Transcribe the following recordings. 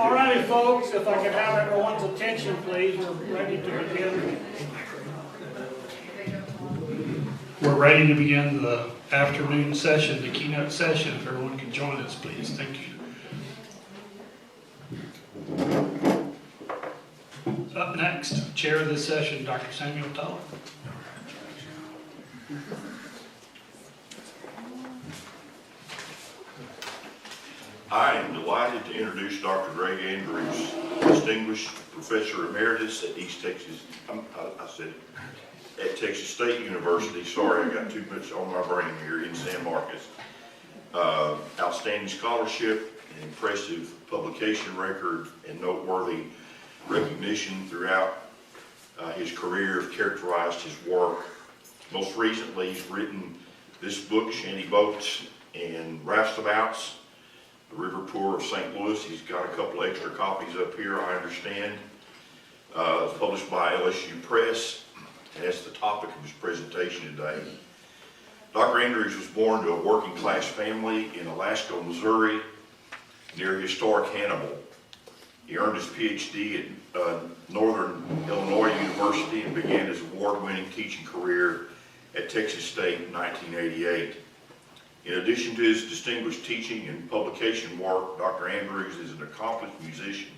All righty, folks, if I could have everyone's attention, please, we're ready to begin. We're ready to begin the afternoon session, the keynote session. If everyone can join us, please. Thank you. Up next, chair of this session, Dr. Samuel Toller. I am delighted to introduce Dr. Gregg Andrews, Distinguished Professor Emeritus at East Texas, at Texas State University. Sorry, I got too much on my brain here, in San Marcos. Outstanding scholarship, an impressive publication record, and noteworthy recognition throughout his career have characterized his work. Most recently, he's written this book, Shanty Boats and Roustabouts, The River Poor of St. Louis. He's got a couple extra copies up here, I understand. It's published by LSU Press, and that's the topic of his presentation today. Dr. Andrews was born to a working class family in Alaska, Missouri, near historic Hannibal. He earned his PhD at Northern Illinois University and began his award-winning teaching career at Texas State in 1988. In addition to his distinguished teaching and publication work, Dr. Andrews is an accomplished musician,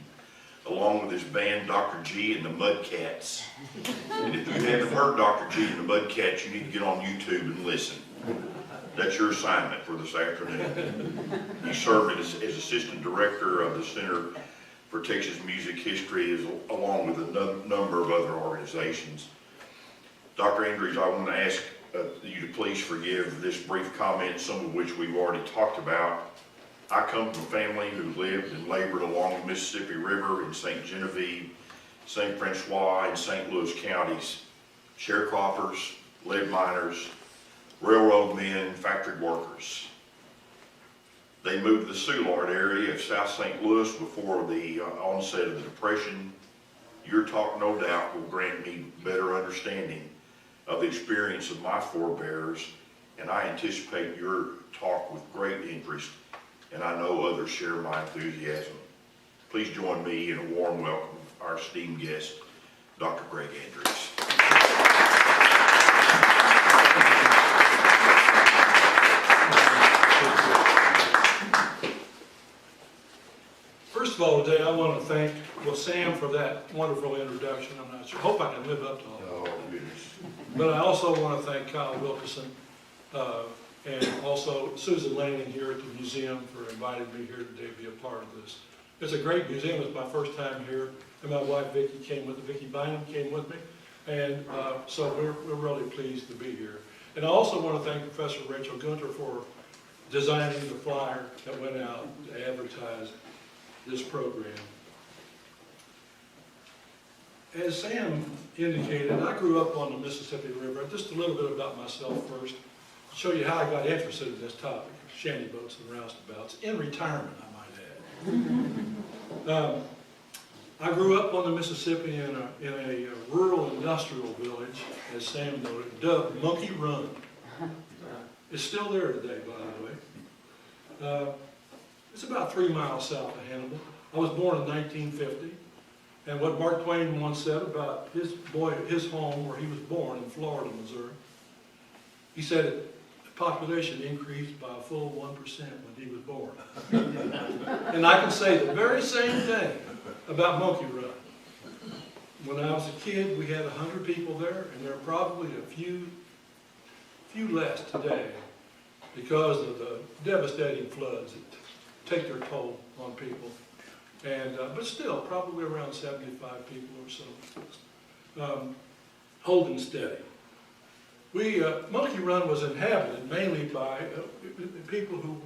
along with his band Dr. G and the Mudcats. And if you haven't heard Dr. G and the Mudcats, you need to get on YouTube and listen. That's your assignment for this afternoon. He served as assistant director of the Center for Texas Music History, along with a number of other organizations. Dr. Andrews, I want to ask you to please forgive this brief comment, some of which we've already talked about. I come from a family who lived and labored along the Mississippi River in St. Genevieve, St. Francois, and St. Louis counties. Sharecroppers, lead miners, railroad men, factory workers. They moved to the Soulard area of South St. Louis before the onset of the Depression. Your talk, no doubt, will grant me better understanding of the experience of my forebears, and I anticipate your talk with great interest, and I know others share my enthusiasm. Please join me in a warm welcome of our esteemed guest, Dr. Gregg Andrews. First of all, today I want to thank Sam for that wonderful introduction. I'm not sure, hope I can live up to all that. Oh, goodness. But I also want to thank Kyle Wilkerson and also Susan Lanning here at the museum for inviting me here today to be a part of this. It's a great museum. It's my first time here, and my wife Vicki Bynum came with me, and so we're really pleased to be here. And I also want to thank Professor Rachel Gunter for designing the flyer that went out to advertise this program. As Sam indicated, I grew up on the Mississippi River. Just a little bit about myself first, to show you how I got interested in this topic, shanty boats and roustabouts, in retirement, I might add. I grew up on the Mississippi in a rural industrial village, as Sam noted, dubbed Monkey Run. It's still there today, by the way. It's about 3 miles south of Hannibal. I was born in 1950. And what Mark Twain once said about his home where he was born in Florida, Missouri, he said the population increased by a full 1% when he was born. And I can say the very same thing about Monkey Run. When I was a kid, we had 100 people there, and there are probably a few less today because of the devastating floods that take their toll on people. And, but still, probably around 75 people or so, holding steady. Monkey Run was inhabited mainly by people who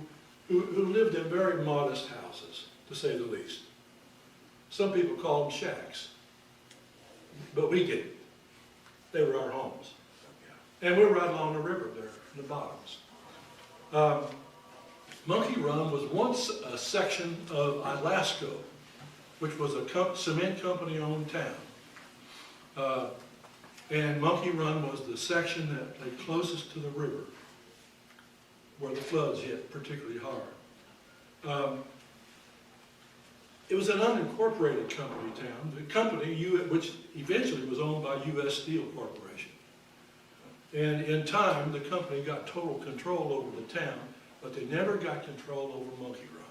lived in very modest houses, to say the least. Some people call them shacks, but we didn't. They were our homes. And we're right along the river there, in the bottoms. Monkey Run was once a section of Alaska, which was a cement company-owned town. And Monkey Run was the section that lay closest to the river, where the floods hit particularly hard. It was an unincorporated company town. The company, which eventually was owned by U.S. Steel Corporation. And in time, the company got total control over the town, but they never got control over Monkey Run.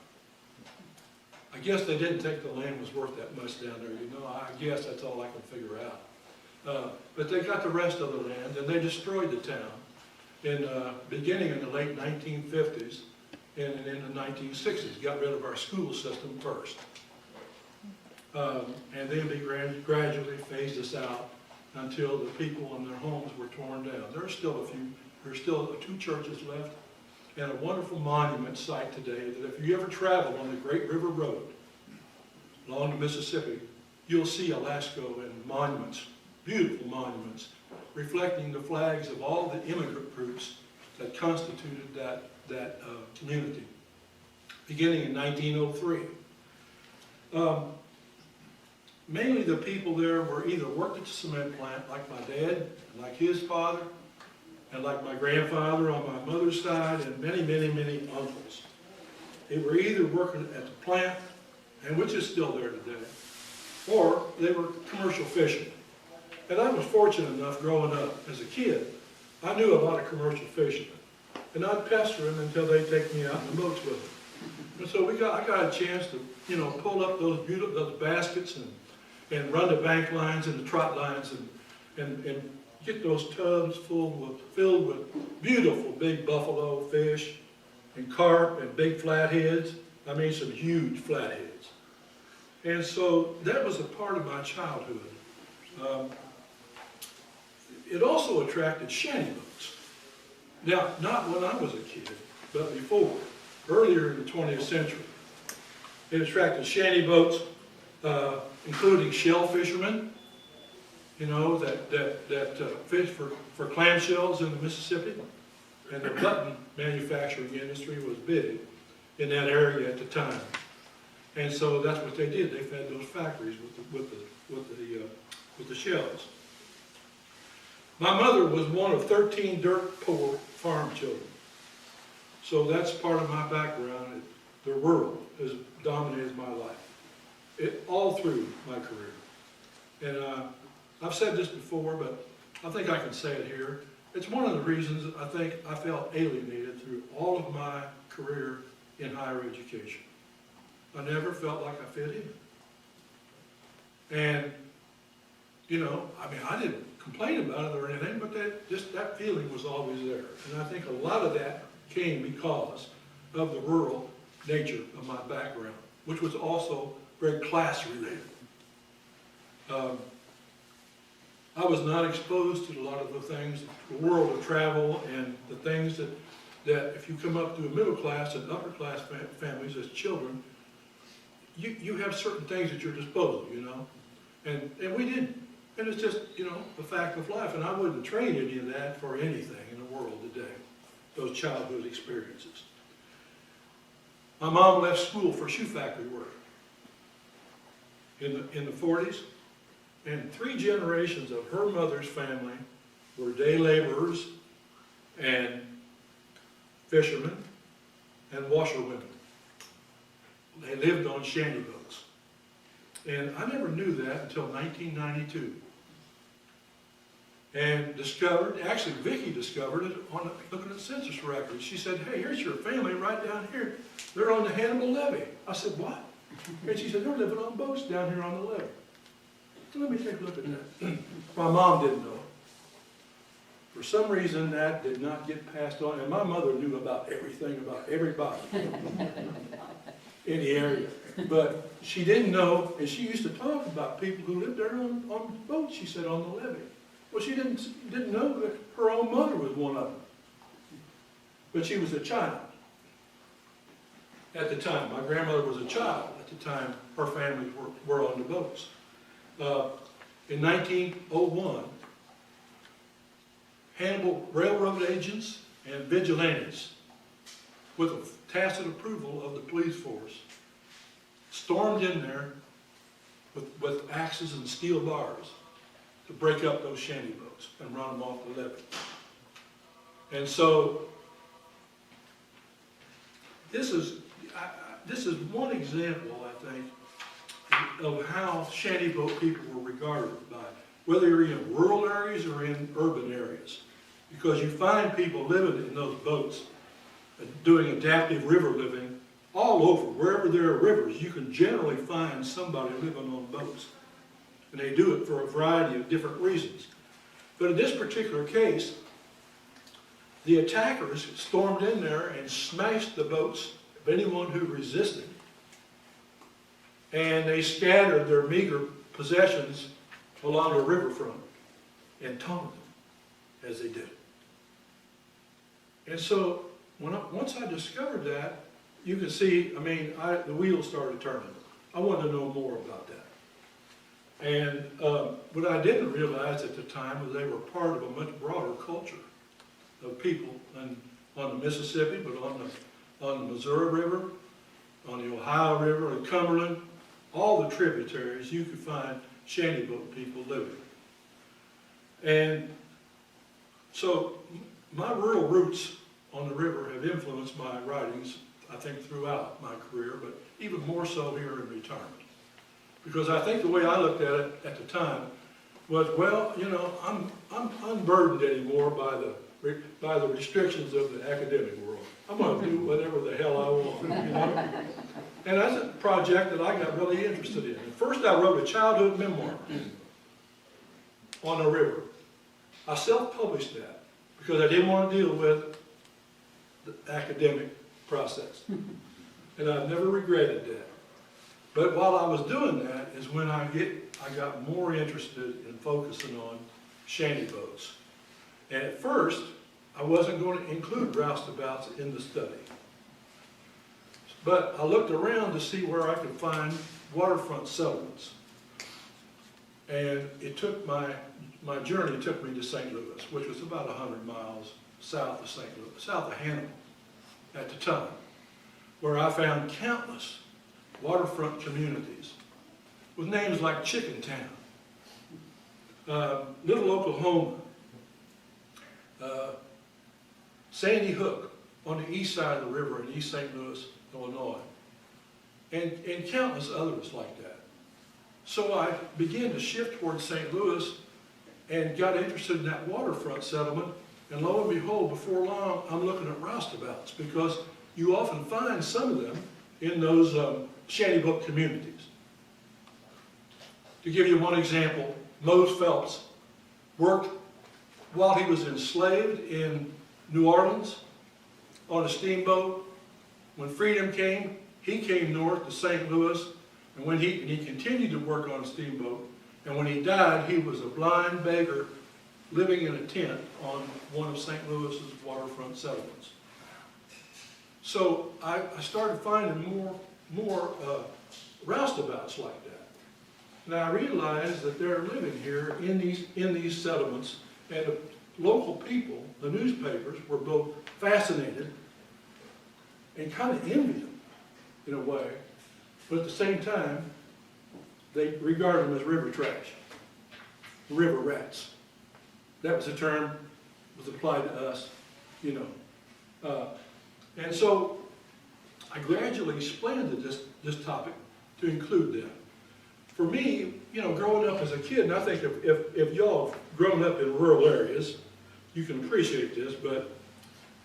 I guess they didn't think the land was worth that much down there, you know. I guess that's all I can figure out. But they got the rest of the land, and they destroyed the town beginning in the late 1950s and in the 1960s. Got rid of our school system first. And then they gradually phased us out until the people and their homes were torn down. There's still two churches left, and a wonderful monument site today that if you ever travel on the Great River Road along the Mississippi, you'll see Alasco and monuments, beautiful monuments, reflecting the flags of all the immigrant groups that constituted that community, beginning in 1903. Mainly the people there were either worked at the cement plant, like my dad, like his father, and like my grandfather on my mother's side, and many, many, many uncles. They were either working at the plant, and which is still there today, or they were commercial fishermen. And I was fortunate enough growing up as a kid, I knew a lot of commercial fishermen. And I'd pester them until they'd take me out in the boats with them. And so I got a chance to, you know, pull up those baskets and run the bank lines and the trot lines and get those tubs filled with beautiful big buffalo fish and carp and big flatheads. I mean, some huge flatheads. And so that was a part of my childhood. It also attracted shanty boats. Now, not when I was a kid, but before, earlier in the 20th century. It attracted shanty boats, including shell fishermen, you know, that fish for clamshells in the Mississippi. And the button manufacturing industry was big in that area at the time. And so that's what they did. They fed those factories with the shells. My mother was one of 13 dirt poor farm children. So that's part of my background. The rural has dominated my life, all through my career. And I've said this before, but I think I can say it here. It's one of the reasons I think I felt alienated through all of my career in higher education. I never felt like I fit in. And, you know, I mean, I didn't complain about it or anything, but that feeling was always there. And I think a lot of that came because of the rural nature of my background, which was also very class related. I was not exposed to a lot of the things, the world of travel and the things that if you come up through a middle class and upper class families as children, you have certain things at your disposal, you know, and we didn't. And it's just, you know, the fact of life. And I wouldn't trade any of that for anything in the world today, those childhood experiences. My mom left school for shoe factory work in the 40s. And 3 generations of her mother's family were day laborers and fishermen and washerwomen. They lived on shanty boats. And I never knew that until 1992. And actually Vicki discovered it on looking at census records. She said, hey, here's your family right down here. They're on the Hannibal Levee. I said, what? And she said, they're living on boats down here on the levee. So let me take a look at that. My mom didn't know. For some reason, that did not get passed on. And my mother knew about everything, about everybody in the area. But she didn't know, and she used to talk about people who lived there on boats, she said, on the levee. Well, she didn't know that her own mother was one of them. But she was a child at the time. My grandmother was a child at the time her families were on the boats. In 1901, Hannibal railroad agents and vigilantes, with a tacit approval of the police force, stormed in there with axes and steel bars to break up those shanty boats and run them off the levee. And so this is one example, I think, of how shanty boat people were regarded by, whether you're in rural areas or in urban areas. Because you find people living in those boats, doing adaptive river living, all over. Wherever there are rivers, you can generally find somebody living on boats. And they do it for a variety of different reasons. But in this particular case, the attackers stormed in there and smashed the boats of anyone who resisted. And they scattered their meager possessions along the riverfront and taunted them as they did. And so once I discovered that, you can see, I mean, the wheels started turning. I wanted to know more about that. And what I didn't realize at the time was they were part of a much broader culture of people on the Mississippi, but on the Missouri River, on the Ohio River, the Cumberland, all the tributaries, you could find shanty boat people living. And so my rural roots on the river have influenced my writings, I think, throughout my career, but even more so here in retirement. Because I think the way I looked at it at the time was, well, you know, I'm unburdened anymore by the restrictions of the academic world. I'm going to do whatever the hell I want, you know? And that's a project that I got really interested in. At first I wrote a childhood memoir on the river. I self-published that because I didn't want to deal with the academic process. And I've never regretted that. But while I was doing that is when I got more interested in focusing on shanty boats. And at first, I wasn't going to include roustabouts in the study. But I looked around to see where I could find waterfront settlements. And it took my journey took me to St. Louis, which was about 100 miles south of St. Louis, south of Hannibal at the time, where I found countless waterfront communities with names like Chicken Town, Little Oklahoma, Sandy Hook on the east side of the river in East St. Louis, Illinois, and countless others like that. So I began to shift towards St. Louis and got interested in that waterfront settlement, and lo and behold, before long, I'm looking at roustabouts because you often find some of them in those shanty boat communities. To give you one example, Mose Phelps worked while he was enslaved in New Orleans on a steamboat. When freedom came, he came north to St. Louis, and he continued to work on a steamboat. And when he died, he was a blind beggar living in a tent on one of St. Louis's waterfront settlements. So I started finding more roustabouts like that. And I realized that they're living here in these settlements, and the local people, the newspapers, were both fascinated and kind of envied them in a way, but at the same time, they regard them as river trash, river rats. That was a term that was applied to us, you know. And so I gradually expanded this topic to include them. For me, you know, growing up as a kid, and I think if y'all have grown up in rural areas, you can appreciate this, but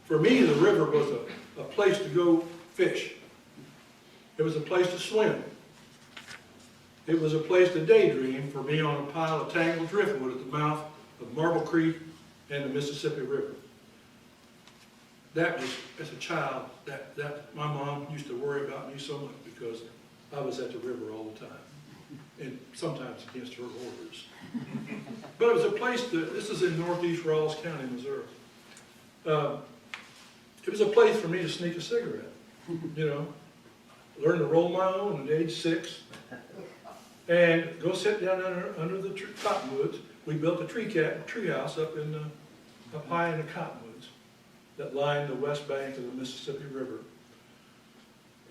for me, the river was a place to go fish. It was a place to swim. It was a place to daydream for me on a pile of tangled driftwood at the mouth of Marble Creek and the Mississippi River. That was, as a child, that my mom used to worry about me so much because I was at the river all the time, and sometimes against her orders. But it was a place this is in northeast Rawls County, Missouri. It was a place for me to sneak a cigarette, you know, learn to roll my own at age 6, and go sit down under the cottonwoods. We built a tree house up high in the cottonwoods that lined the west bank of the Mississippi River.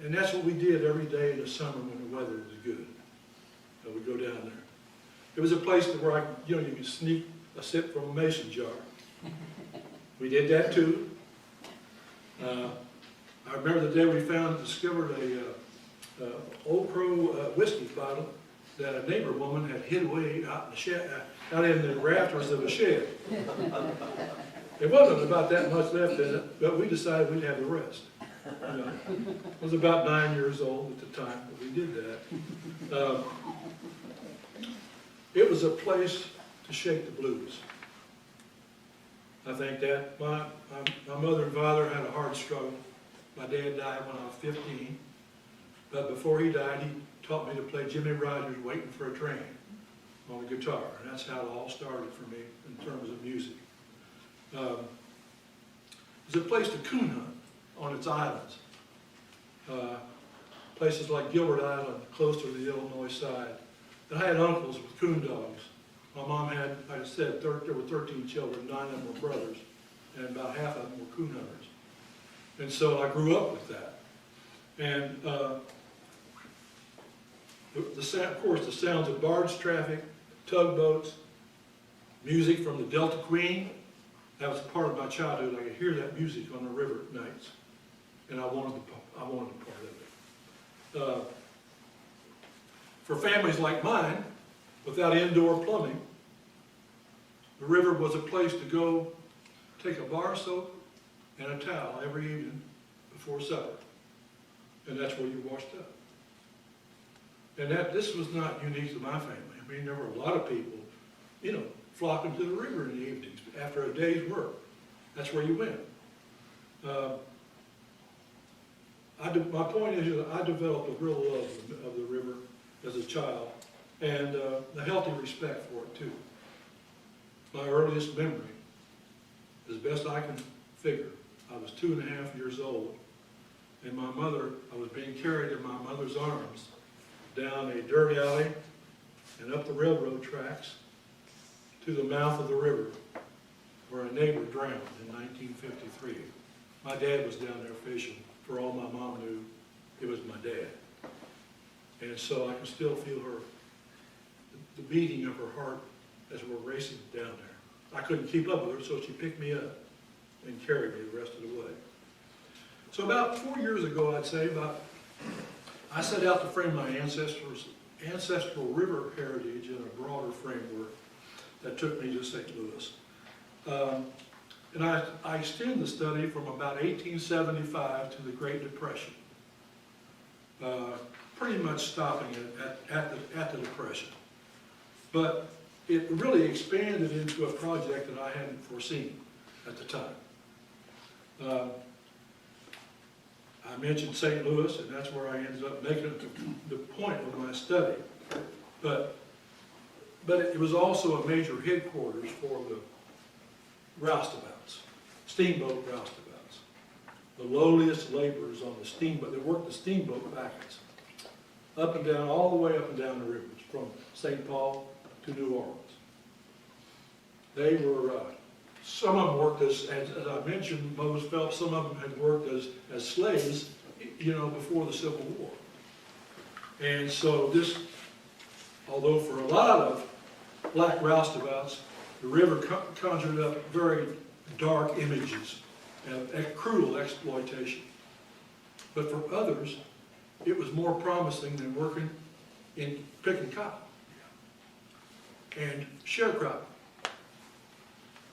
And that's what we did every day in the summer when the weather was good. So we'd go down there. It was a place where you could sneak a sip from a mason jar. We did that too. I remember the day we discovered a Old Crow whiskey bottle that a neighbor woman had hid away out in the shed, out in the rafters of a shed. There wasn't about that much left in it, but we decided we'd have the rest. You know, I was about 9 years old at the time that we did that. It was a place to shake the blues. I think that my mother and father had a hard struggle. My dad died when I was 15, but before he died, he taught me to play Jimmy Rogers' Waiting for a Train on the guitar, and that's how it all started for me in terms of music. It was a place to coon hunt on its islands. Places like Gilbert Island, close to the Illinois side. And I had uncles with coon dogs. My mom had, like I said, there were 13 children, 9 of them were brothers, and about half of them were coon hunters. And so I grew up with that. And of course, the sounds of barge traffic, tugboats, music from the Delta Queen, that was part of my childhood. I could hear that music on the river at nights, and I wanted a part of it. For families like mine, without indoor plumbing, the river was a place to go take a bar soap and a towel every evening before supper. And that's where you washed up. And this was not unique to my family. I mean, there were a lot of people, you know, flocking to the river in the evenings after a day's work. That's where you went. My point is that I developed a real love of the river as a child, and a healthy respect for it too. My earliest memory, as best I can figure, I was 2.5 years old, and I was being carried in my mother's arms down a dirt alley and up the railroad tracks to the mouth of the river where a neighbor drowned in 1953. My dad was down there fishing. For all my mom knew, it was my dad. And so I can still feel the beating of her heart as we're racing down there. I couldn't keep up with her, so she picked me up and carried me the rest of the way. So about 4 years ago, I'd say, I set out to frame my ancestral river heritage in a broader framework that took me to St. Louis. And I extend the study from about 1875 to the Great Depression, pretty much stopping it at the Depression. But it really expanded into a project that I hadn't foreseen at the time. I mentioned St. Louis, and that's where I ended up making it the point of my study. But it was also a major headquarters for the roustabouts, steamboat roustabouts. The lowliest laborers on the steamboat, they worked the steamboat packets, up and down, all the way up and down the rivers, from St. Paul to New Orleans. They were, some of them worked as I mentioned, Moses Phelps, some of them had worked as slaves, you know, before the Civil War. And so this, although for a lot of black roustabouts, the river conjured up very dark images of cruel exploitation. But for others, it was more promising than working in picking cotton and sharecropping.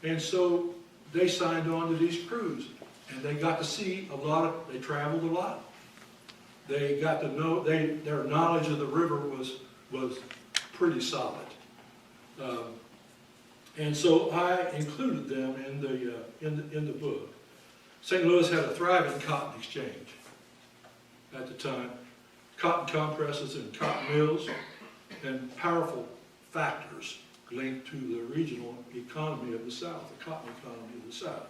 And so they signed on to these crews, and they got to see they traveled a lot. They got to know, their knowledge of the river was pretty solid. And so I included them in the book. St. Louis had a thriving cotton exchange at the time. Cotton compresses and cotton mills, and powerful factors linked to the regional economy of the South, the cotton economy of the South.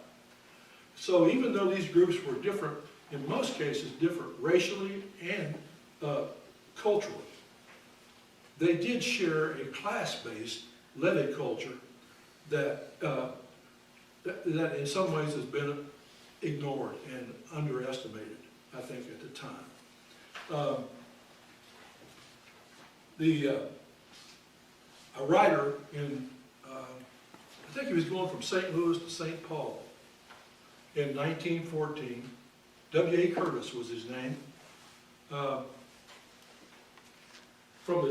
So even though these groups were different, in most cases different racially and culturally, they did share a class-based levy culture that in some ways has been ignored and underestimated, I think, at the time. A writer I think he was going from St. Louis to St. Paul in 1914. W.A. Curtis was his name.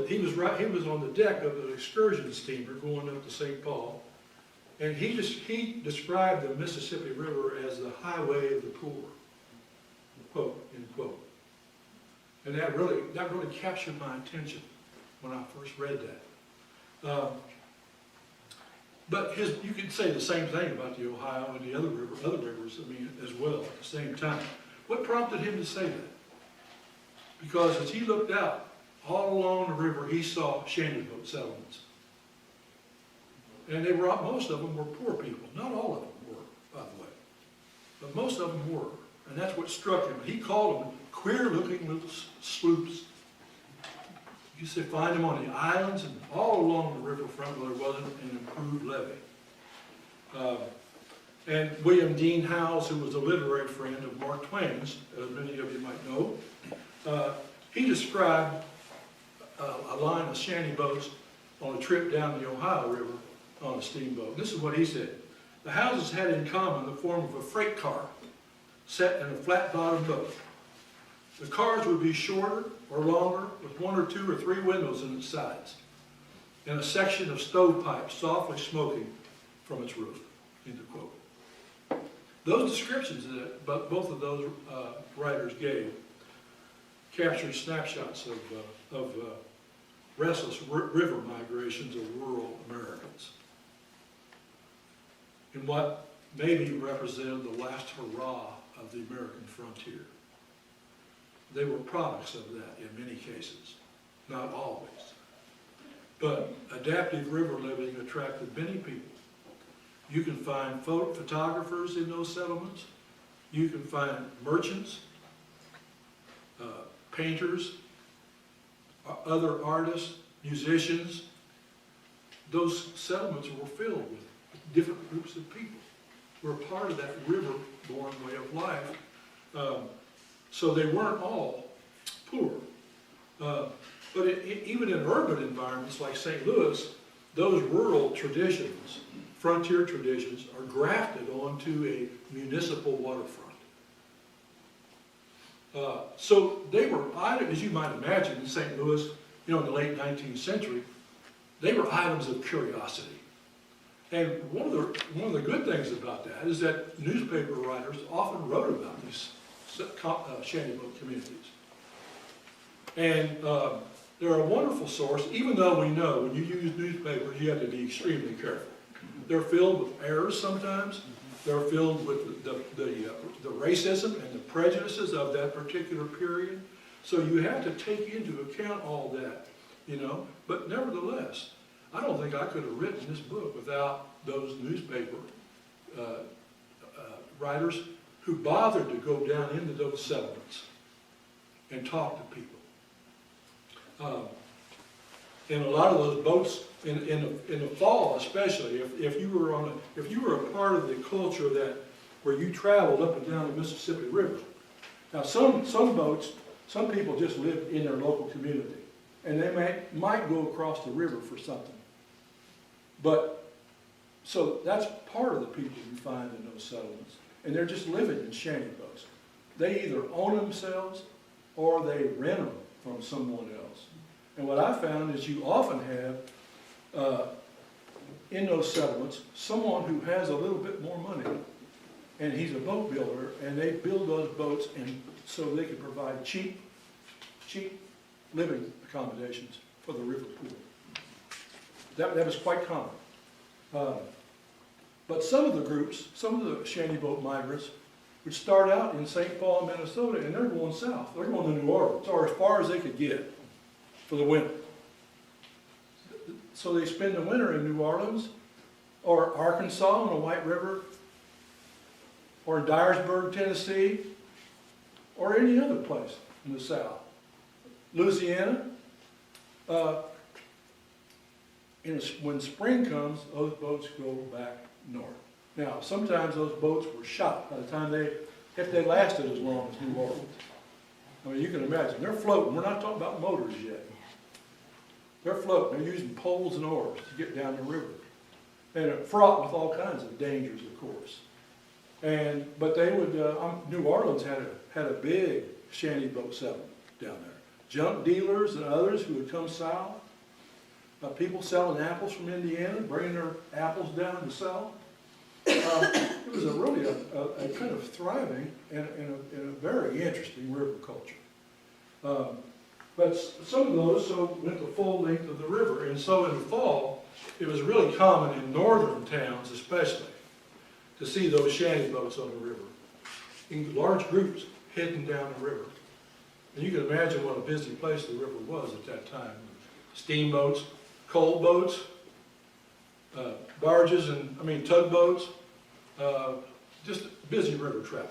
he was on the deck of an excursion steamer going up to St. Paul, and he described the Mississippi River as the highway of the poor, quote, end quote. And that really captured my attention when I first read that. But you could say the same thing about the Ohio and the other rivers, as well at the same time. What prompted him to say that? Because as he looked out, all along the river, he saw shantyboat settlements. And most of them were poor people. Not all of them were, by the way. But most of them were. And that's what struck him. He called them queer-looking little sloops. You could find them on the islands and all along the riverfront where there wasn't an improved levee. And William Dean Howells, who was a literary friend of Mark Twain's, as many of you might know, he described a line of shantyboats on a trip down the Ohio River on a steamboat. This is what he said. The houses had in common the form of a freight car set in a flat-bottomed boat. The cars would be shorter or longer with 1 or 2 or 3 windows in its sides and a section of stovepipe softly smoking from its roof, end of quote. Those descriptions that both of those writers gave captured snapshots of restless river migrations of rural Americans in what maybe represented the last hurrah of the American frontier. They were products of that in many cases, not always. But adaptive river living attracted many people. You can find photographers in those settlements. You can find merchants, painters, other artists, musicians. Those settlements were filled with different groups of people who were part of that river-born way of life. So they weren't all poor. But even in urban environments like St. Louis, those rural traditions, frontier traditions, are grafted onto a municipal waterfront. So they were, as you might imagine, in St. Louis, in the late 19th century, they were items of curiosity. And one of the good things about that is that newspaper writers often wrote about these shantyboat communities. And they're a wonderful source, even though we know when you use newspapers, you have to be extremely careful. They're filled with errors sometimes. They're filled with the racism and the prejudices of that particular period. So you have to take into account all that, But nevertheless, I don't think I could have written this book without those newspaper writers who bothered to go down into those settlements and talk to people. And a lot of those boats in the fall, especially, if you were a part of the culture where you traveled up and down the Mississippi River. Now, some boats, some people just lived in their local community, and they might go across the river for something. But so that's part of the people you find in those settlements, and they're just living in shanty boats. They either own themselves or they rent them from someone else. And what I found is you often have, in those settlements, someone who has a little bit more money, and he's a boat builder, and they build those boats and so they can provide cheap living accommodations for the river poor. That was quite common. But some of the groups, some of the shanty boat migrants, would start out in St. Paul, Minnesota, and they're going south. They're going to New Orleans, or as far as they could get for the winter. So they spend the winter in New Orleans, or Arkansas on the White River, or Dyersburg, Tennessee, or any other place in the South. Louisiana. When spring comes, those boats go back north. Now, sometimes those boats were shot by the time if they lasted as long as New Orleans. I mean, you can imagine, they're floating. We're not talking about motors yet. They're floating. They're using poles and oars to get down the river. And it's fraught with all kinds of dangers, of course. But they would, New Orleans had a big shanty boat settlement down there. junk dealers and others who would come south, people selling apples from Indiana, bringing their apples down to sell. It was really a kind of thriving and a very interesting river culture. But some of those went the full length of the river, and so in the fall, it was really common in northern towns especially to see those shanty boats on the river, in large groups heading down the river. And you can imagine what a busy place the river was at that time. Steamboats, coal boats, barges tugboats, just busy river traffic.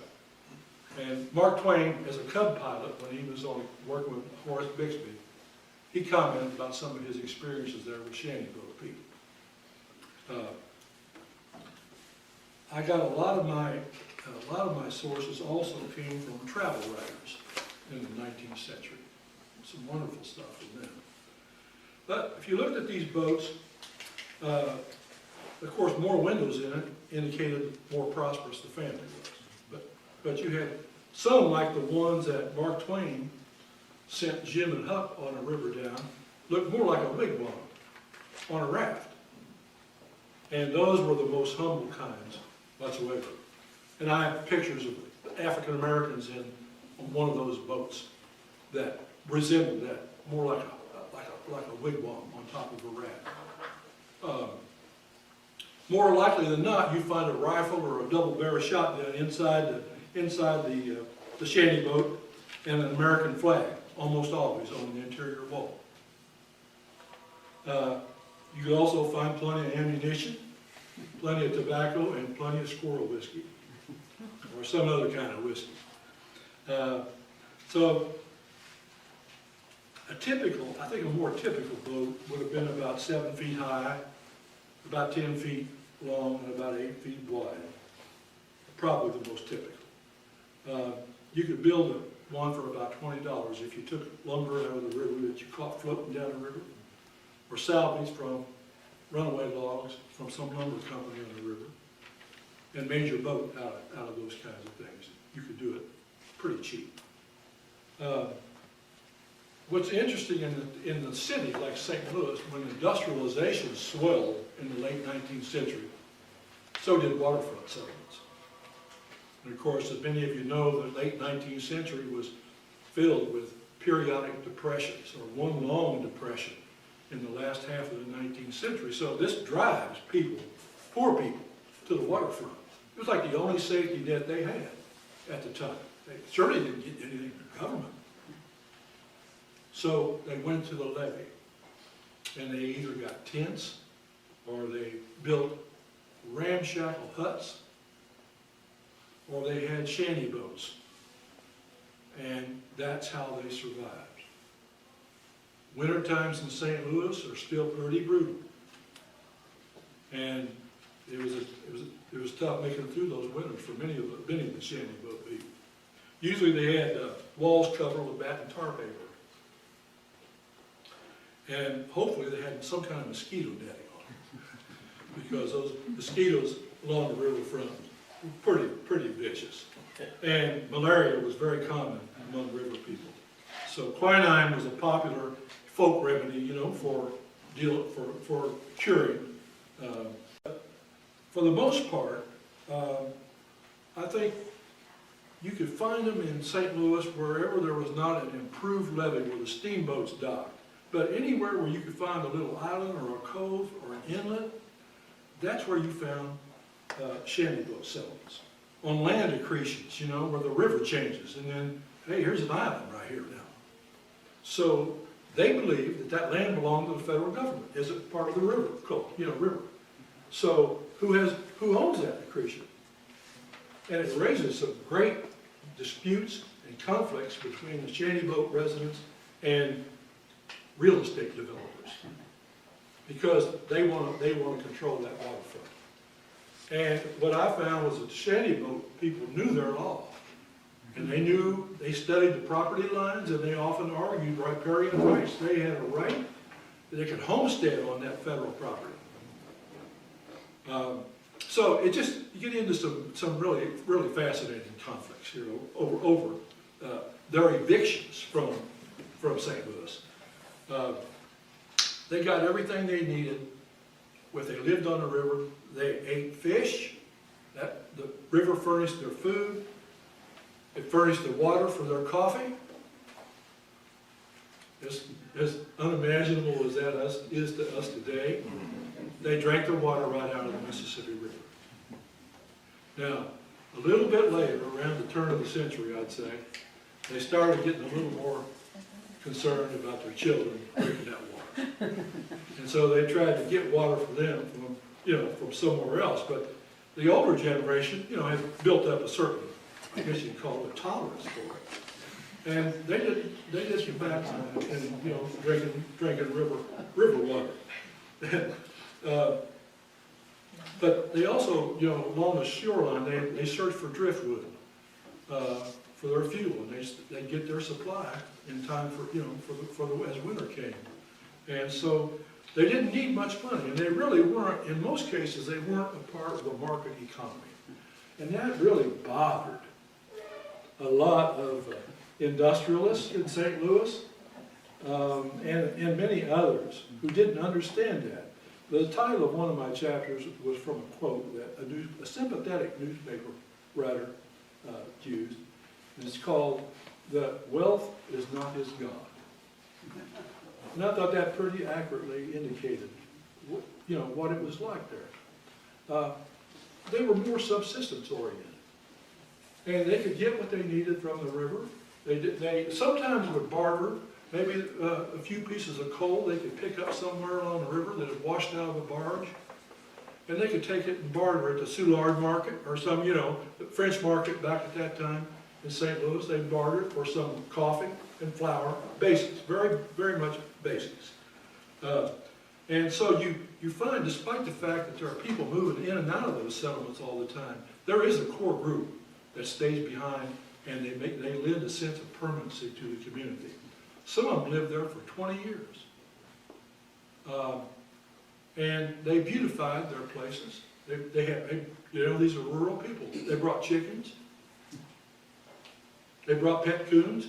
And Mark Twain, as a cub pilot, when he was working with Horace Bixby, he commented about some of his experiences there with shantyboat people. I got a lot of my sources also came from travel writers in the 19th century. Some wonderful stuff from them. But if you looked at these boats, of course, more windows in it indicated more prosperous the family was. But you had some, like the ones that Mark Twain sent Jim and Huck on a river down, looked more like a wigwam on a raft. And those were the most humble kinds whatsoever. And I have pictures of African Americans in one of those boats that resembled that, more like a wigwam on top of a raft. More likely than not, you find a rifle or a double-barrel shotgun inside the shanty boat and an American flag, almost always on the interior wall. You can also find plenty of ammunition, plenty of tobacco, and plenty of squirrel whiskey, or some other kind of whiskey. So a more typical boat would have been about 7 feet high, about 10 feet long, and about 8 feet wide. Probably the most typical. You could build one for about $20 if you took lumber out of the river that you caught floating down the river, or salvage from runaway logs from some lumber company on the river, and made your boat out of those kinds of things. You could do it pretty cheap. What's interesting in the city like St. Louis, when industrialization swelled in the late 19th century, so did waterfront settlements. And of course, as many of you know, the late 19th century was filled with periodic depressions, or one long depression in the last half of the 19th century. So this drives people, poor people, to the waterfront. It was like the only safety net they had at the time. They certainly didn't get anything from the government. So they went to the levee, and they either got tents, or they built ramshackle huts, or they had shanty boats. And that's how they survived. Winter times in St. Louis are still pretty brutal. And it was tough making it through those winters for many of the shanty boat people. Usually they had walls covered with batten tar paper. And hopefully they had some kind of mosquito netting on them, because those mosquitoes along the riverfront were pretty vicious. And malaria was very common among river people. So quinine was a popular folk remedy, for curing. For the most part, I think you could find them in St. Louis wherever there was not an improved levee where the steamboats docked. But anywhere where you could find a little island or a cove or an inlet, that's where you found shanty boat settlements. On land accretions, where the river changes, and then, hey, here's an island right here now. So they believed that land belonged to the federal government as a part of the river, river. So who owns that accretion? And it raises some great disputes and conflicts between the shanty boat residents and real estate developers, because they want to control that waterfront. And what I found was that the shanty boat people knew their law, and they studied the property lines, and they often argued riparian rights. They had a right that they could homestead on that federal property. So you get into some really fascinating conflicts here over their evictions from from St. Louis. They got everything they needed. They lived on the river. They ate fish. The river furnished their food. It furnished the water for their coffee. As unimaginable as that is to us today, they drank the water right out of the Mississippi River. Now, a little bit later, around the turn of the century, I'd say, they started getting a little more concerned about their children drinking that water. And so they tried to get water for them from somewhere else. But the older generation, had built up a certain, I guess you'd call it, tolerance for it. And they just get back and drinking river water. But they also, along the shoreline, they search for driftwood for their fuel, and they get their supply in time as winter came. And so they didn't need much money, and they really weren't. In most cases, they weren't a part of the market economy, and that really bothered a lot of industrialists in St. Louis and many others who didn't understand that. The title of one of my chapters was from a quote that a sympathetic newspaper writer used, and it's called, "The Wealth is Not His God." And I thought that pretty accurately indicated what it was like there. They were more subsistence oriented, and they could get what they needed from the river. They sometimes would barter. Maybe a few pieces of coal they could pick up somewhere along the river that had washed out of a barge. And they could take it and barter it to Soulard Market or some, the French market back at that time in St. Louis. They'd barter it for some coffee and flour, basics, very, very much basics. And so you find, despite the fact that there are people moving in and out of those settlements all the time, there is a core group that stays behind, and they lend a sense of permanency to the community. Some of them lived there for 20 years. And they beautified their places. These are rural people. They brought chickens. They brought pet coons.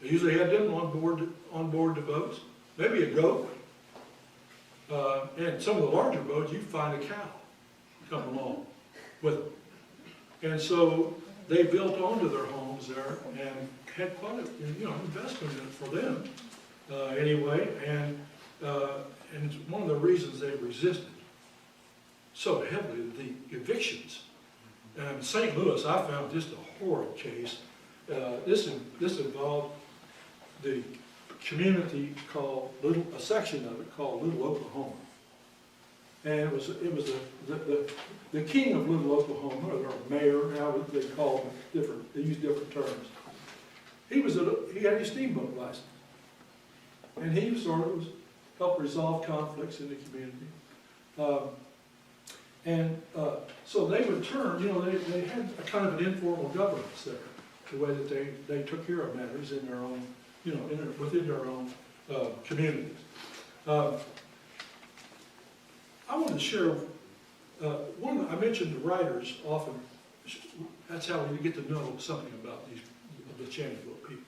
They usually had them on board the boats. Maybe a goat. And some of the larger boats, you find a cow come along with them. And so they built onto their homes there and had quite an investment in it for them anyway. And it's one of the reasons they resisted so heavily the evictions. And St. Louis, I found just a horrid case. This involved the community called a section of it called Little Oklahoma. And it was the king of Little Oklahoma, or mayor, how they call him different. They use different terms. He had his steamboat license, and he sort of helped resolve conflicts in the community. So they would turn. They had a kind of an informal governance there, the way that they took care of matters in their own, within their own communities. I want to share, I mentioned the writers often, that's how you get to know something about the Shantyville people.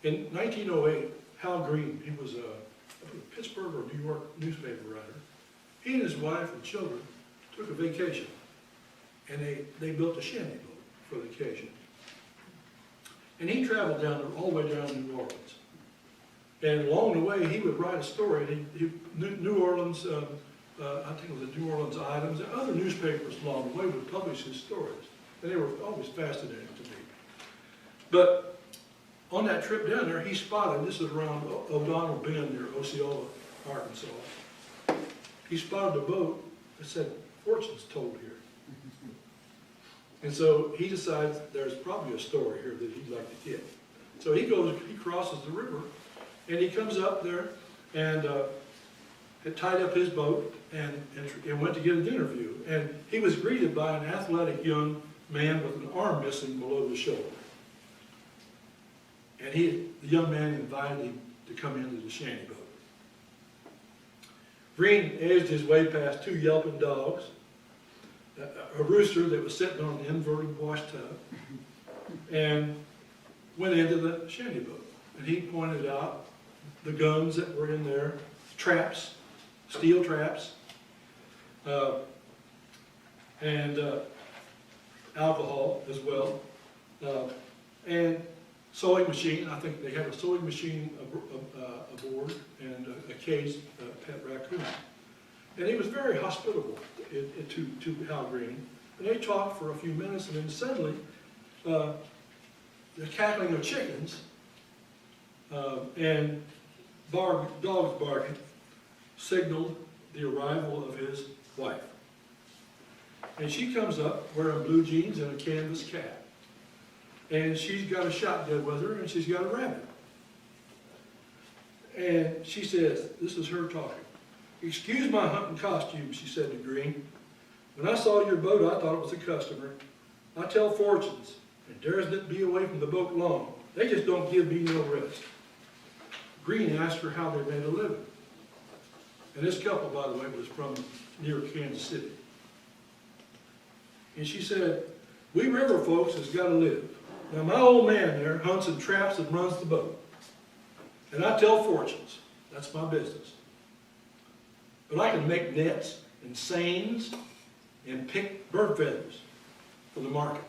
In 1908, Hal Green, he was a Pittsburgh or New York newspaper writer. He and his wife and children took a vacation, and they built a shanty boat for the occasion. And he traveled all the way down to New Orleans. And along the way, he would write a story. New Orleans, I think it was the New Orleans Items, and other newspapers along the way would publish his stories. And they were always fascinating to me. But on that trip down there, he spotted, this is around O'Donnell Bend near Osceola, Arkansas. He spotted a boat that said, "Fortune's told here." And so he decides there's probably a story here that he'd like to get. So he crosses the river, and he comes up there and had tied up his boat and went to get an interview. And he was greeted by an athletic young man with an arm missing below the shoulder. And the young man invited him to come into the shanty boat. Green edged his way past two yelping dogs, a rooster that was sitting on an inverted wash tub, and went into the shanty boat. and he pointed out the guns that were in there, traps, steel traps, and alcohol as well, and sewing machine. I think they had a sewing machine aboard and a caged pet raccoon. And he was very hospitable to Hal Green. And they talked for a few minutes, and then suddenly the cackling of chickens and dogs barking signaled the arrival of his wife. And she comes up wearing blue jeans and a canvas cap. And she's got a shotgun with her, and she's got a rabbit. And she says, this is her talking. "Excuse my hunting costume," she said to Green. "When I saw your boat, I thought it was a customer. I tell fortunes, and dares not be away from the boat long. They just don't give me no rest." Green asked her how they made a living. And this couple, by the way, was from near Kansas City. And she said, "We river folks has got to live. Now my old man there hunts and traps and runs the boat. And I tell fortunes. That's my business. But I can make nets and seines and pick bird feathers for the market."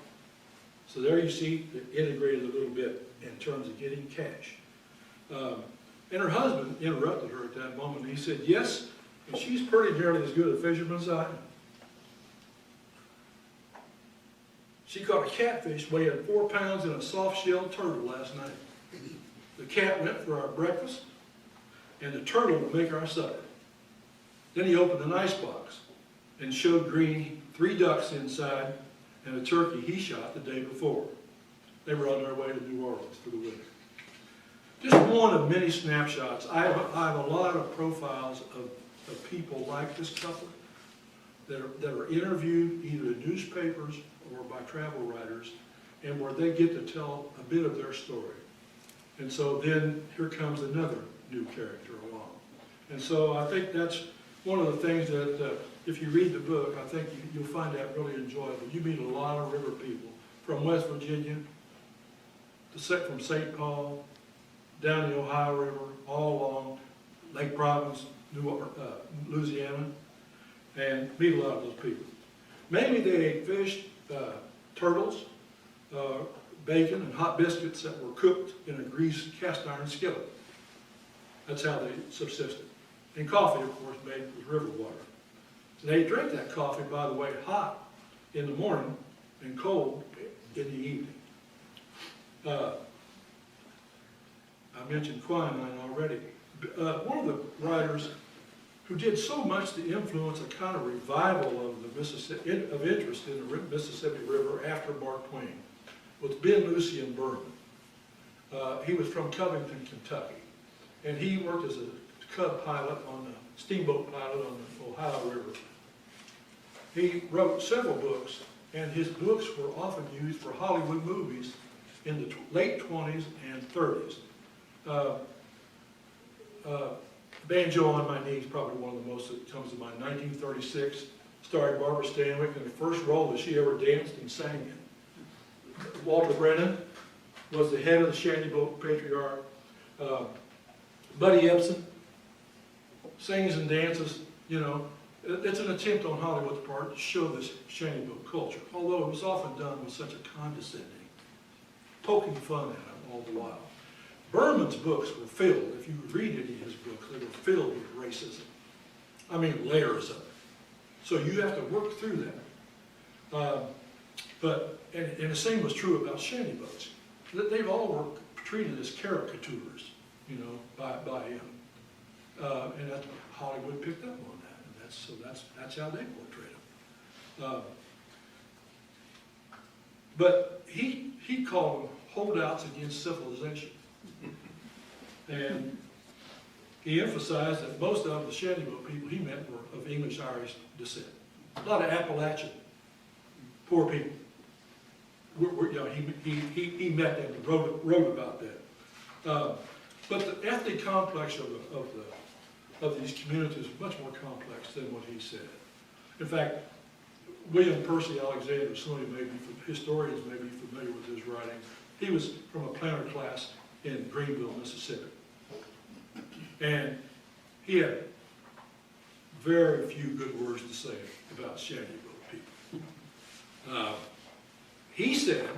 So there you see, it integrated a little bit in terms of getting cash. And her husband interrupted her at that moment. He said, "Yes, and she's pretty nearly as good a fisherman as I am. She caught a catfish weighing 4 pounds in a soft-shelled turtle last night. The cat went for our breakfast, and the turtle will make our supper." Then he opened an icebox and showed Green 3 ducks inside and a turkey he shot the day before. They were on their way to New Orleans for the winter. Just one of many snapshots. I have a lot of profiles of people like this couple that are interviewed either in newspapers or by travel writers, and where they get to tell a bit of their story. And so then here comes another new character along. And so I think that's one of the things that if you read the book, I think you'll find that really enjoyable. You meet a lot of river people from West Virginia, from St. Paul, down the Ohio River, all along Lake Providence, Louisiana, and meet a lot of those people. Mainly they ate fish, turtles, bacon, and hot biscuits that were cooked in a greased cast iron skillet. That's how they subsisted. And coffee, of course, made with river water. They drank that coffee, by the way, hot in the morning and cold in the evening. I mentioned quinine already. One of the writers who did so much to influence a kind of revival of the interest in the Mississippi River after Mark Twain was Ben Lucien Berman. He was from Covington, Kentucky, and he worked as a cub pilot on the steamboat pilot on the Ohio River. He wrote several books, and his books were often used for Hollywood movies in the late 20s and 30s. Banjo on My Knee is probably one of the most that comes to mind. 1936, starring Barbara Stanwyck in the first role that she ever danced and sang in. Walter Brennan was the head of the shantyboat patriarch. Buddy Ebsen sings and dances, you know. It's an attempt on Hollywood's part to show this shantyboat culture, although it was often done with such a condescending, poking fun at them all the while. Berman's books were filled, if you read any of his books, they were filled with racism. I mean, layers of it. So you have to work through that. And the same was true about shantyboats. They've all were treated as caricatures, you know, by him. And that's, Hollywood picked up on that. And that's how they portrayed them. But he called them holdouts against civilization. And he emphasized that most of the shantyboat people he met were of English-Irish descent. A lot of Appalachian poor people. You know, he met them and wrote about that. But the ethnic complex of these communities is much more complex than what he said. In fact, William Percy Alexander, some of you historians may be familiar with his writings. He was from a planter class in Greenville, Mississippi. And he had very few good words to say about shanty boat people. He said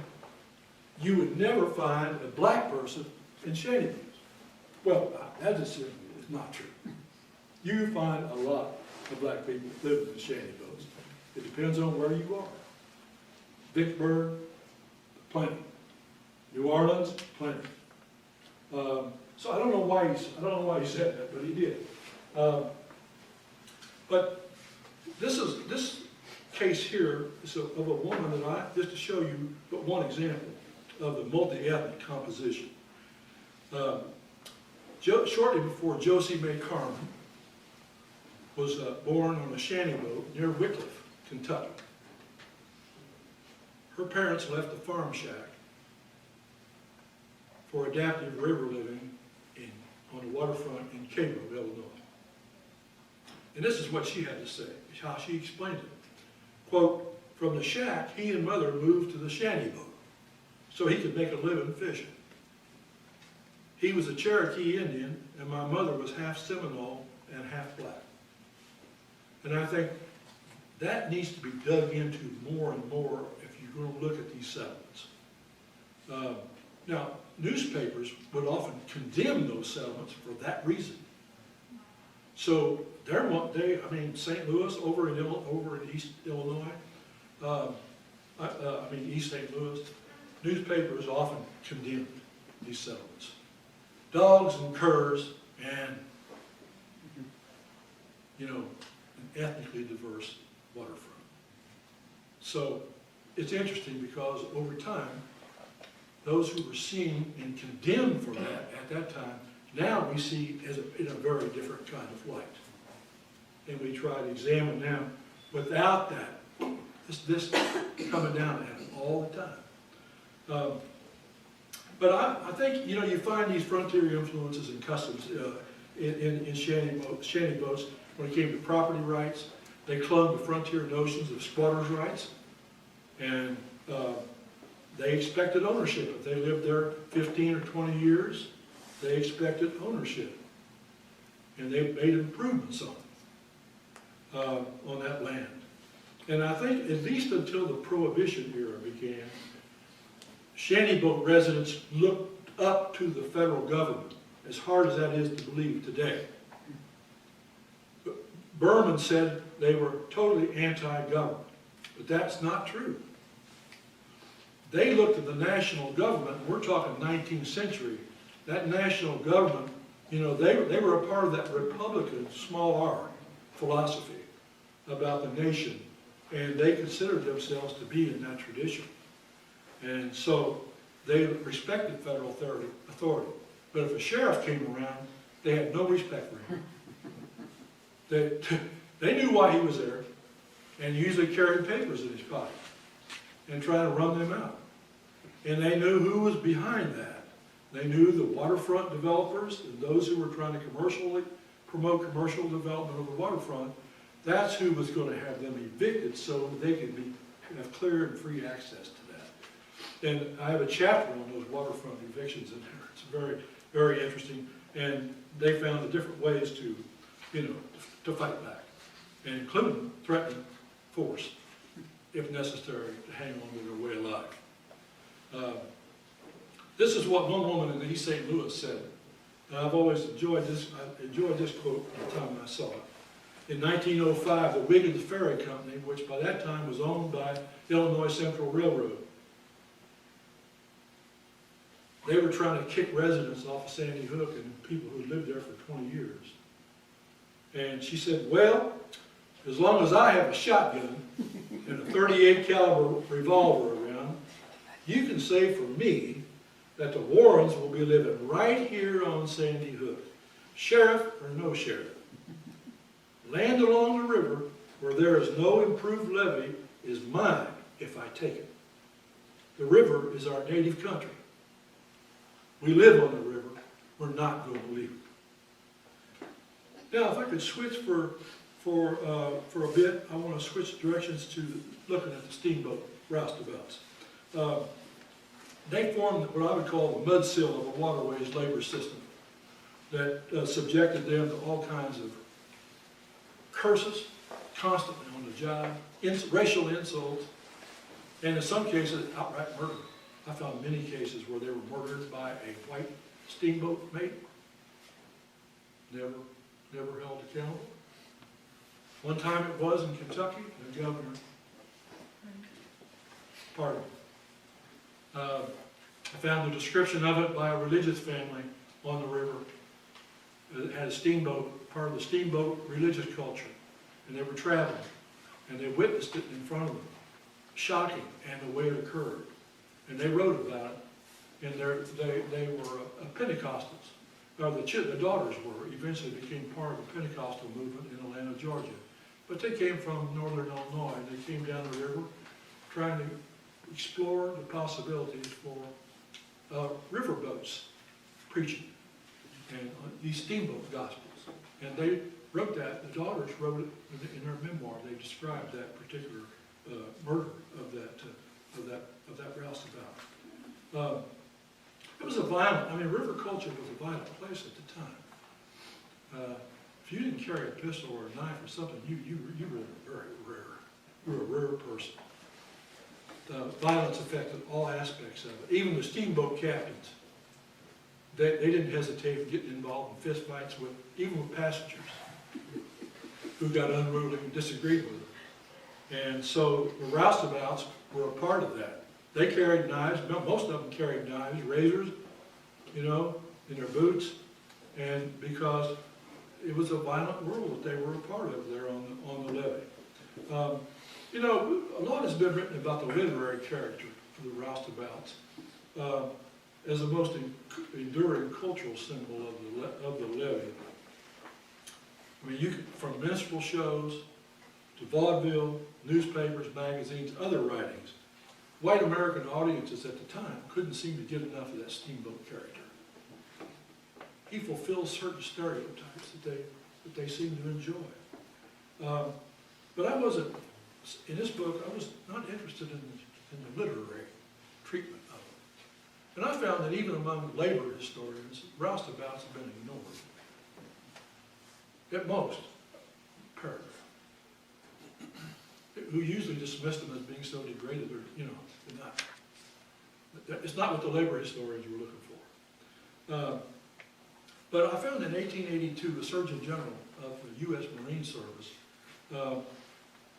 you would never find a black person in shanty boats. Well, that just is not true. You find a lot of black people living in shanty boats. It depends on where you are. Vicksburg, plenty. New Orleans, plenty. So I don't know why he said that, but he did. But this case here is of a woman that just to show you but one example of the multi-ethnic composition. Shortly before Josie Mae Carmen was born on a shanty boat near Wycliffe, Kentucky. Her parents left the farm shack for adaptive river living on the waterfront in Cairo, Illinois. And this is what she had to say, how she explained it. Quote, from the shack, he and mother moved to the shanty boat so he could make a living fishing. He was a Cherokee Indian, and my mother was half Seminole and half black. And I think that needs to be dug into more and more if you're going to look at these settlements. Now, newspapers would often condemn those settlements for that reason. So St. Louis over in East Illinois, East St. Louis, newspapers often condemned these settlements. Dogs and curs and, an ethnically diverse waterfront. So it's interesting because over time, those who were seen and condemned for that at that time, now we see in a very different kind of light. And we try to examine them without that, this coming down at them all the time. But I think, you find these frontier influences and customs in shanty boats. When it came to property rights, they clung to frontier notions of squatters' rights. And they expected ownership. If they lived there 15 or 20 years, they expected ownership. And they made improvements on that land. And I think at least until the Prohibition era began, shanty boat residents looked up to the federal government, as hard as that is to believe today. Berman said they were totally anti-government, but that's not true. They looked at the national government, and we're talking 19th century, that national government, they were a part of that Republican, small r, philosophy about the nation, and they considered themselves to be in that tradition. And so they respected federal authority. But if a sheriff came around, they had no respect for him. They knew why he was there, and usually carried papers in his pocket and tried to run them out. And they knew who was behind that. They knew the waterfront developers and those who were trying to promote commercial development of the waterfront. That's who was going to have them evicted so they could have clear and free access to that. And I have a chapter on those waterfront evictions in there. It's very, very interesting. And they found the different ways to fight back, and including threatening force, if necessary, to hang on to their way of life. This is what one woman in East St. Louis said. And I've always enjoyed this. I enjoyed this quote from the time I saw it. In 1905, the Wiggins Ferry Company, which by that time was owned by Illinois Central Railroad, they were trying to kick residents off of Sandy Hook and people who lived there for 20 years. And she said, well, as long as I have a shotgun and a .38 caliber revolver around, you can say for me that the Warrens will be living right here on Sandy Hook, sheriff or no sheriff. Land along the river where there is no improved levee is mine if I take it. The river is our native country. We live on the river. We're not going to leave it. Now, if I could switch for a bit, I want to switch directions to looking at the steamboat roustabouts. they formed what I would call the mud sill of a waterways labor system that subjected them to all kinds of curses, constantly on the job, racial insults, and in some cases, outright murder. I found many cases where they were murdered by a white steamboat mate, never held accountable. One time it was in Kentucky, the governor pardon. I found a description of it by a religious family on the river. It had a steamboat, part of the steamboat religious culture, and they were traveling, and they witnessed it in front of them. Shocking, and the way it occurred. And they wrote about it, and they were Pentecostals. The daughters were, eventually became part of the Pentecostal movement in Atlanta, Georgia. But they came from northern Illinois, and they came down the river trying to explore the possibilities for riverboats preaching and these steamboat gospels. And they wrote that, the daughters wrote it in their memoir. They described that particular murder of that roustabout. It was river culture was a violent place at the time. If you didn't carry a pistol or a knife or something, you were very rare. You were a rare person. Violence affected all aspects of it. Even the steamboat captains, they didn't hesitate in getting involved in fistfights even with passengers who got unruly and disagreed with them. And so the roustabouts were a part of that. They carried knives, most of them carried knives, razors, in their boots, and because it was a violent world that they were a part of there on the levee. A lot has been written about the literary character of the roustabouts as the most enduring cultural symbol of the levee. From minstrel shows to vaudeville, newspapers, magazines, other writings, white American audiences at the time couldn't seem to get enough of that steamboat character. He fulfills certain stereotypes that they seem to enjoy. But I wasn't, in this book, I was not interested in the literary treatment of it. And I found that even among labor historians, roustabouts have been ignored. At most, paragraph. Who usually dismissed them as being so degraded, or, they're not. It's not what the labor historians were looking for. But I found in 1882, the Surgeon General of the U.S. Marine Service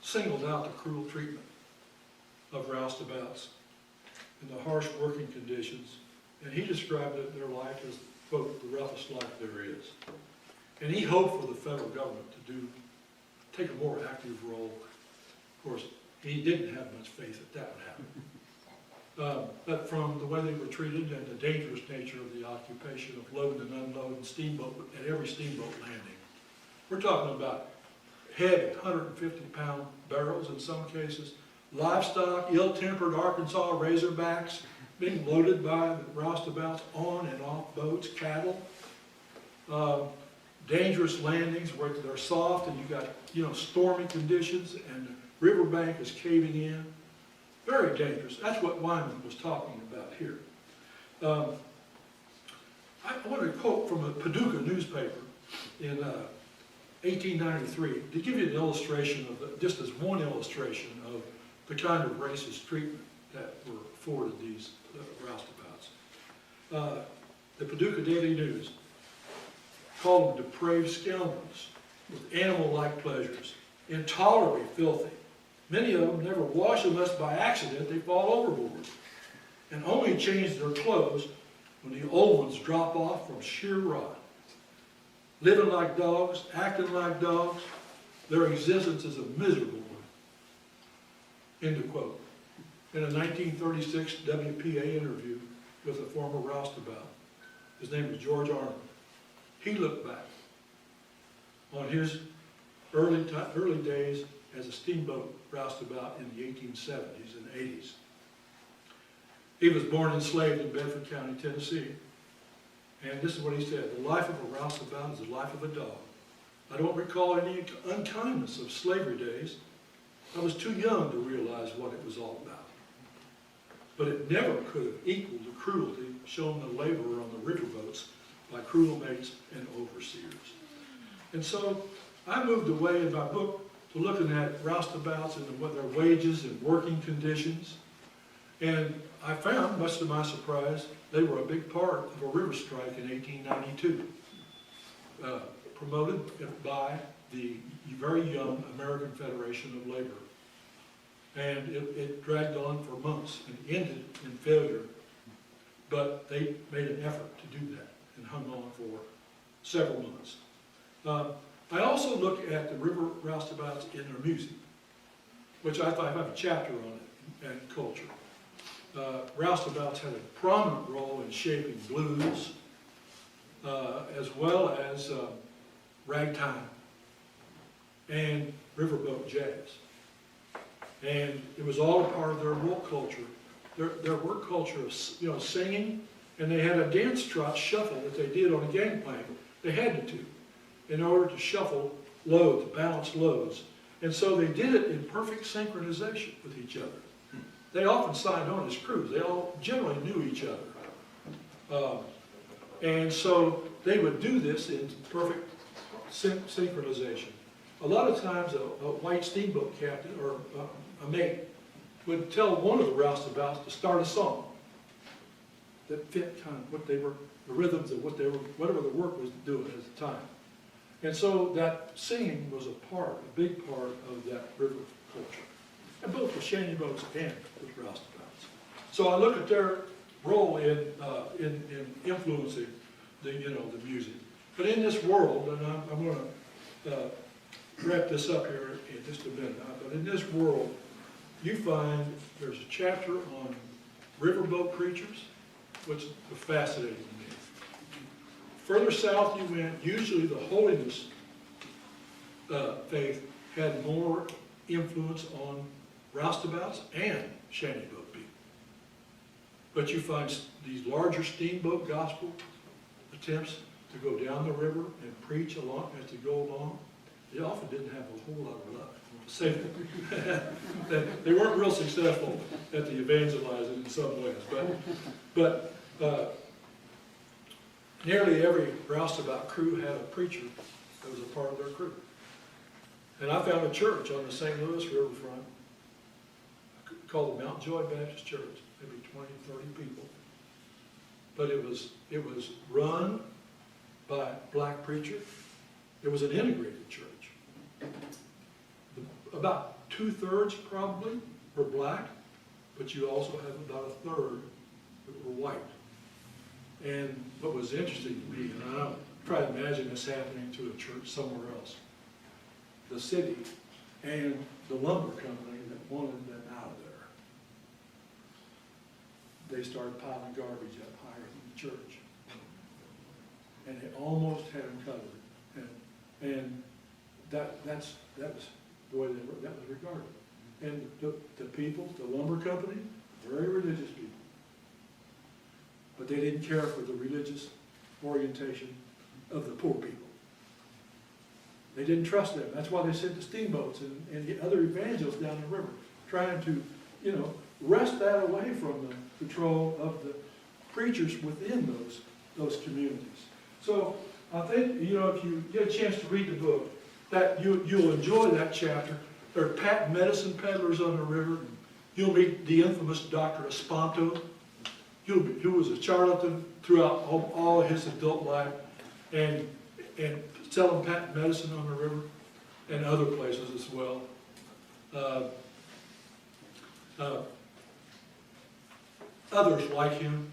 singled out the cruel treatment of roustabouts and the harsh working conditions, and he described their life as, quote, the roughest life there is. And he hoped for the federal government to take a more active role. Of course, he didn't have much faith that would happen. But from the way they were treated and the dangerous nature of the occupation of loading and unloading steamboat at every steamboat landing, we're talking about heavy 150-pound barrels in some cases, livestock, ill-tempered Arkansas razorbacks being loaded by the roustabouts on and off boats, cattle, dangerous landings where they're soft and you got stormy conditions and the riverbank is caving in. Very dangerous. That's what Wyman was talking about here. I want to quote from a Paducah newspaper in 1893 to give you an illustration of just as one illustration of the kind of racist treatment that were afforded these roustabouts. The Paducah Daily News called them depraved scoundrels with animal-like pleasures, intolerably filthy. Many of them never wash unless by accident they fall overboard, and only change their clothes when the old ones drop off from sheer rot. Living like dogs, acting like dogs, their existence is a miserable one. End of quote. In a 1936 WPA interview with a former roustabout, his name was George Arnold, he looked back on his early days as a steamboat roustabout in the 1870s and 80s. He was born enslaved in Bedford County, Tennessee. And this is what he said: the life of a roustabout is the life of a dog. I don't recall any unkindness of slavery days. I was too young to realize what it was all about. but it never could have equaled the cruelty shown the laborer on the riverboats by cruel mates and overseers. And so I moved away in my book to looking at roustabouts and what their wages and working conditions. And I found, much to my surprise, they were a big part of a river strike in 1892, promoted by the very young American Federation of Labor. And it dragged on for months and ended in failure. But they made an effort to do that and hung on for several months. I also look at the river roustabouts in their music, which I have a chapter on it and culture. Roustabouts had a prominent role in shaping blues, as well as ragtime and riverboat jazz. And it was all a part of their work culture. Their work culture of singing, and they had a dance trot shuffle that they did on a gangplank. They had to, in order to shuffle loads, balance loads. And so they did it in perfect synchronization with each other. They often signed on as crews. They all generally knew each other. And so they would do this in perfect synchronization. A lot of times a white steamboat captain or a mate would tell one of the roustabouts to start a song that fit kind of what they were, the rhythms of what they were, whatever the work was doing at the time. And so that singing was a big part of that river culture. And both with shanty boats and with roustabouts. So I look at their role in influencing the music. But in this world, and I'm going to wrap this up here in just a minute. But in this world, you find there's a chapter on riverboat preachers, which is fascinating to me. Further south you went, usually the holiness faith had more influence on roustabouts and shantyboat people. But you find these larger steamboat gospel attempts to go down the river and preach along as they go along. They often didn't have a whole lot of luck. Say that they weren't real successful at the evangelizing in some ways, but nearly every roustabout crew had a preacher that was a part of their crew. And I found a church on the St. Louis riverfront called the Mount Joy Baptist Church, maybe 20, 30 people. But it was run by a black preacher. It was an integrated church. About 2/3 probably were black, but you also have about 1/3 that were white. And what was interesting to me, and I don't try to imagine this happening to a church somewhere else, the city and the lumber company that wanted them out of there, they started piling garbage up higher than the church. And they almost had them covered. And that was the way that was regarded. And the people, the lumber company, very religious people. But they didn't care for the religious orientation of the poor people. They didn't trust them. That's why they sent the steamboats and the other evangelists down the river, trying to, wrest that away from the control of the preachers within those communities. So I think, if you get a chance to read the book, that you'll enjoy that chapter. There are patent medicine peddlers on the river. You'll meet the infamous Dr. Espanto, who was a charlatan throughout all of his adult life, and selling patent medicine on the river and other places as well. Others like him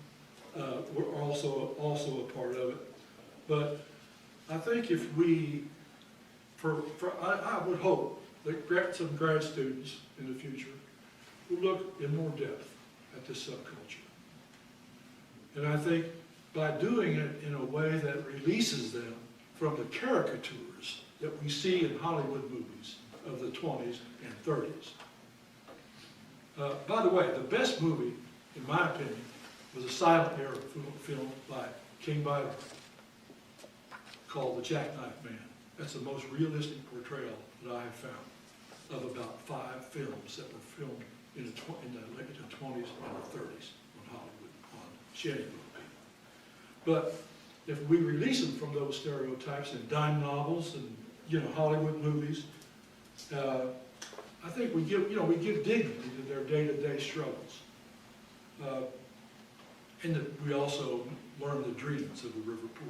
were also a part of it. But I think if we, I would hope that some grad students in the future will look in more depth at this subculture. And I think by doing it in a way that releases them from the caricatures that we see in Hollywood movies of the 20s and 30s. By the way, the best movie, in my opinion, was a silent era film by King Byron called The Jackknife Man. That's the most realistic portrayal that I have found of about 5 films that were filmed in the late 20s and the 30s on Hollywood, on shanty boat people. But if we release them from those stereotypes in dime novels and, Hollywood movies, I think we give dignity to their day-to-day struggles. And that we also learn the dreams of the river poor.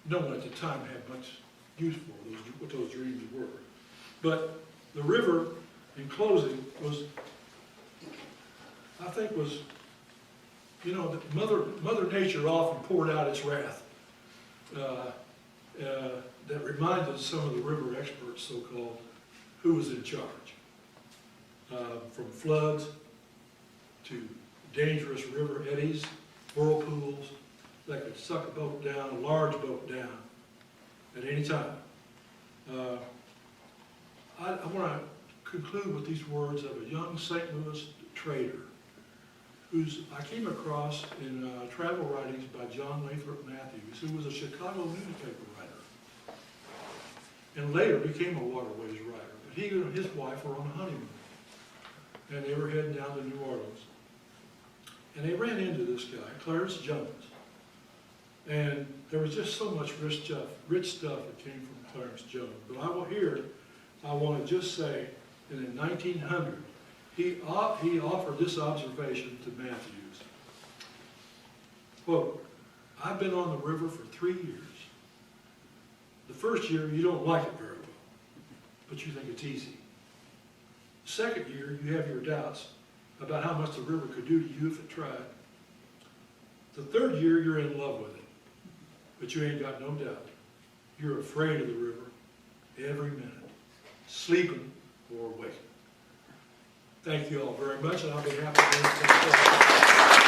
No one at the time had much use for what those dreams were. But the river, in closing, that Mother Nature often poured out its wrath. That reminded some of the river experts, so-called, who was in charge. From floods to dangerous river eddies, whirlpools that could suck a boat down, a large boat down, at any time. I want to conclude with these words of a young St. Louis trader I came across in travel writings by John Lathrop Matthews, who was a Chicago newspaper writer, and later became a waterways writer. But he and his wife were on a honeymoon, and they were heading down to New Orleans. And they ran into this guy, Clarence Jones. And there was just so much rich stuff that came from Clarence Jones. But I want to just say that in 1900, he offered this observation to Matthews. Quote, "I've been on the river for 3 years. The first year, you don't like it very well, but you think it's easy. The second year, you have your doubts about how much the river could do to you if it tried. The third year, you're in love with it, but you ain't got no doubt. You're afraid of the river every minute, sleeping or waking." Thank you all very much, and I'll be happy to answer questions.